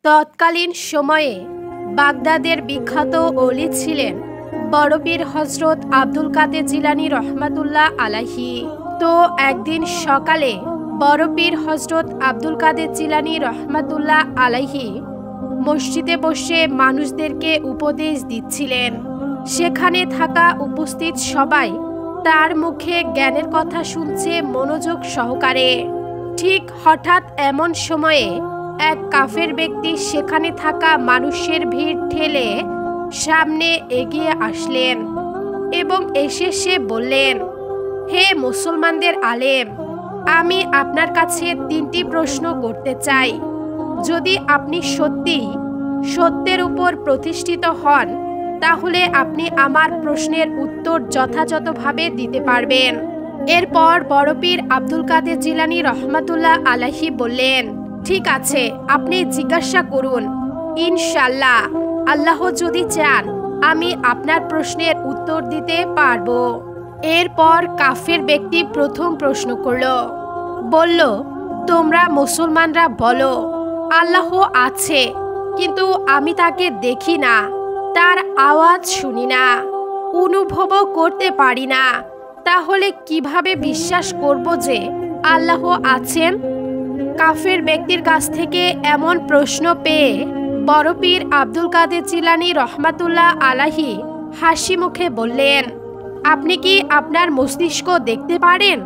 তৎকালীন সময়ে বাগদাদের বিখ্যাত ওলি ছিলেন বড় পীর হযরত আব্দুল কাদের জিলানী রহমাতুল্লাহ আলাইহি। তো একদিন সকালে বড় পীর হযরত আব্দুল কাদের জিলানী রহমাতুল্লাহ আলাইহি মসজিদে বসে মানুষদেরকে উপদেশ দিচ্ছিলেন। সেখানে থাকা উপস্থিত সবাই তার মুখে জ্ঞানের কথা শুনছে মনোযোগ সহকারে। ঠিক হঠাৎ এমন সময়ে এক কাফের ব্যক্তি সেখানে থাকা মানুষের ভিড় ঠেলে সামনে এগিয়ে আসলেন এবং এসে সে বললেন, হে মুসলমানদের আলেম, আমি আপনার কাছে 3টি প্রশ্ন করতে চাই। যদি আপনি সত্যের উপর প্রতিষ্ঠিত হন তাহলে আপনি আমার প্রশ্নের উত্তর যথাযথভাবে দিতে পারবেন। এরপর বড় পীর আব্দুল কাদের জিলানী রহমাতুল্লাহ আলাইহি বললেন, ঠিক আছে, আপনি জিজ্ঞাসা করুন, ইনশাআল্লাহ আল্লাহ যদি চান আমি আপনার প্রশ্নের উত্তর দিতে পারব। এরপর কাফের ব্যক্তি প্রথম প্রশ্ন বলল, তোমরা মুসলমানরা বলো আল্লাহ আছে, কিন্তু আমি তাকে দেখি না, তার আওয়াজ শুনি না, অনুভবও করতে পারি না, তাহলে কিভাবে বিশ্বাস করব যে আল্লাহ আছেন? কাফের ব্যক্তির কাছ থেকে এমন প্রশ্ন পেয়ে বড় পীর আব্দুল কাদের জিলানী রহমাতুল্লাহ আলাইহি হাসি মুখে বললেন, আপনি কি আপনার মস্তিষ্ক দেখতে পারেন?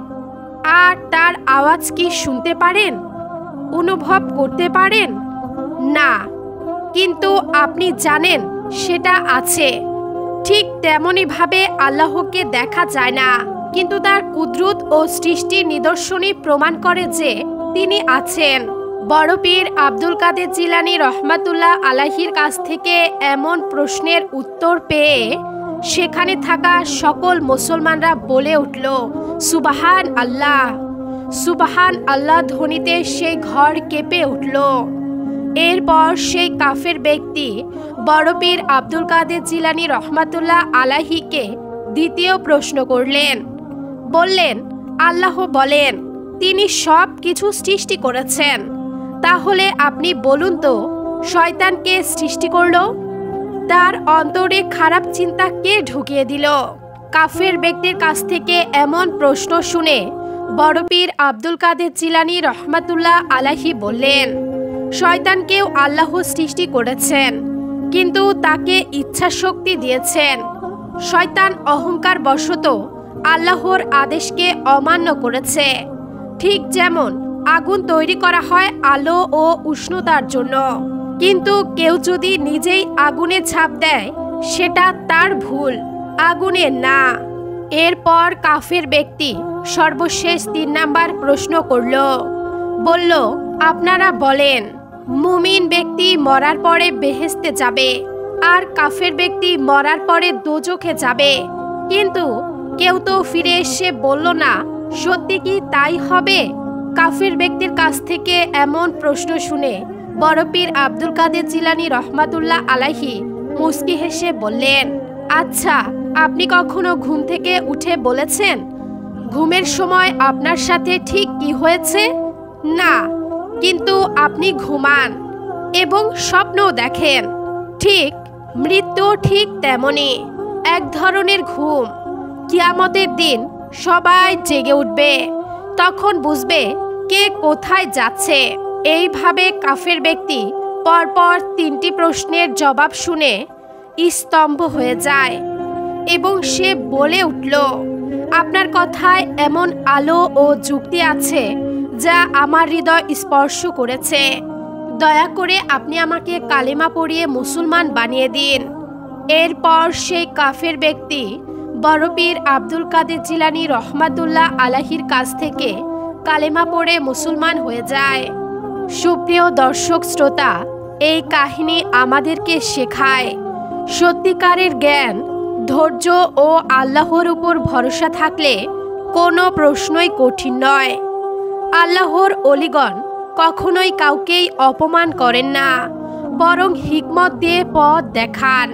আর তার আওয়াজ কি শুনতে পারেন, অনুভব করতে পারেন? না, কিন্তু আপনি জানেন সেটা আছে। ঠিক তেমনইভাবে আল্লাহকে দেখা যায় না, কিন্তু তার কুদরত ও সৃষ্টির নিদর্শনই প্রমাণ করে যে তিনি আছেন। বড় পীর আব্দুল কাদের জিলানী রহমাতুল্লাহ আলাইহির কাছ থেকে এমন প্রশ্নের উত্তর পেয়ে সেখানে থাকা সকল মুসলমানরা বলে উঠল, সুবহান আল্লাহ। সুবহান আল্লাহ ধ্বনিতে সেই ঘর কেঁপে উঠল। এরপর সেই কাফের ব্যক্তি বড় পীর আব্দুল কাদের জিলানী রহমাতুল্লাহ আলাইহিকে দ্বিতীয় প্রশ্ন করলেন। বললেন, আল্লাহ বলেন তিনি সব কিছু সৃষ্টি করেছেন, তাহলে আপনি বলুন তো শয়তানকে সৃষ্টি করল? তার অন্তরে খারাপ চিন্তা কে ঢুকিয়ে দিল? কাফের ব্যক্তির কাছ থেকে এমন প্রশ্ন শুনে বড় পীর আব্দুল কাদের জিলানী রহমাতুল্লাহ আলাইহি বললেন, শয়তানকেও আল্লাহ সৃষ্টি করেছেন, কিন্তু তাকে ইচ্ছা শক্তি দিয়েছেন। শয়তান অহংকার বশত আল্লাহর আদেশকে অমান্য করেছে। ঠিক যেমন আগুন তৈরি করা হয় আলো ও উষ্ণতার জন্য, কিন্তু কেউ যদি নিজেই আগুনে ঝাঁপ দেয় সেটা তার ভুল, আগুনের না। এরপর কাফের ব্যক্তি সর্বশেষ 3 নাম্বার প্রশ্ন বলল, আপনারা বলেন মুমিন ব্যক্তি মরার পরে বেহেশতে যাবে আর কাফের ব্যক্তি মরার পরে দোজখে যাবে, কিন্তু কেউ তো ফিরে এসে বলল না সত্যি কি তাই হবে? কাফের ব্যক্তির কাছ থেকে এমন প্রশ্ন শুনে বড় পীর আব্দুল কাদের জিলানী রহমাতুল্লাহ আলাইহি মুস্কি হেসে বললেন, আচ্ছা, আপনি কখনো ঘুম থেকে উঠে বলেছেন ঘুমের সময় আপনার সাথে ঠিক কি হয়েছে? না, কিন্তু আপনি ঘুমান এবং স্বপ্ন দেখেন। ঠিক মৃত্যু ঠিক তেমনি এক ধরনের ঘুম। কিয়ামতের দিন সবাই জেগে উঠবে, তখন বুঝবে কে কোথায় যাচ্ছে। এইভাবে কাফের ব্যক্তি পরপর 3টি প্রশ্নের জবাব শুনে স্তম্ভ হয়ে যায় এবং সে বলে উঠল, আপনার কথায় এমন আলো ও যুক্তি আছে যা আমার হৃদয় স্পর্শ করেছে। দয়া করে আপনি আমাকে কালেমা পড়িয়ে মুসলমান বানিয়ে দিন। এরপর সেই কাফের ব্যক্তি বড় পীর আব্দুল কাদের জিলানী রহমাতুল্লাহ আলাইহির কাছ থেকে কালেমা পড়ে মুসলমান হয়ে যায়। সুপ্রিয় দর্শক শ্রোতা, এই কাহিনী আমাদেরকে শেখায় সত্যিকারের জ্ঞান, ধৈর্য ও আল্লাহর উপর ভরসা থাকলে কোনো প্রশ্নই কঠিন নয়। আল্লাহর অলিগণ কখনোই কাউকেই অপমান করেন না, বরং হিকমত দিয়ে পথ দেখান।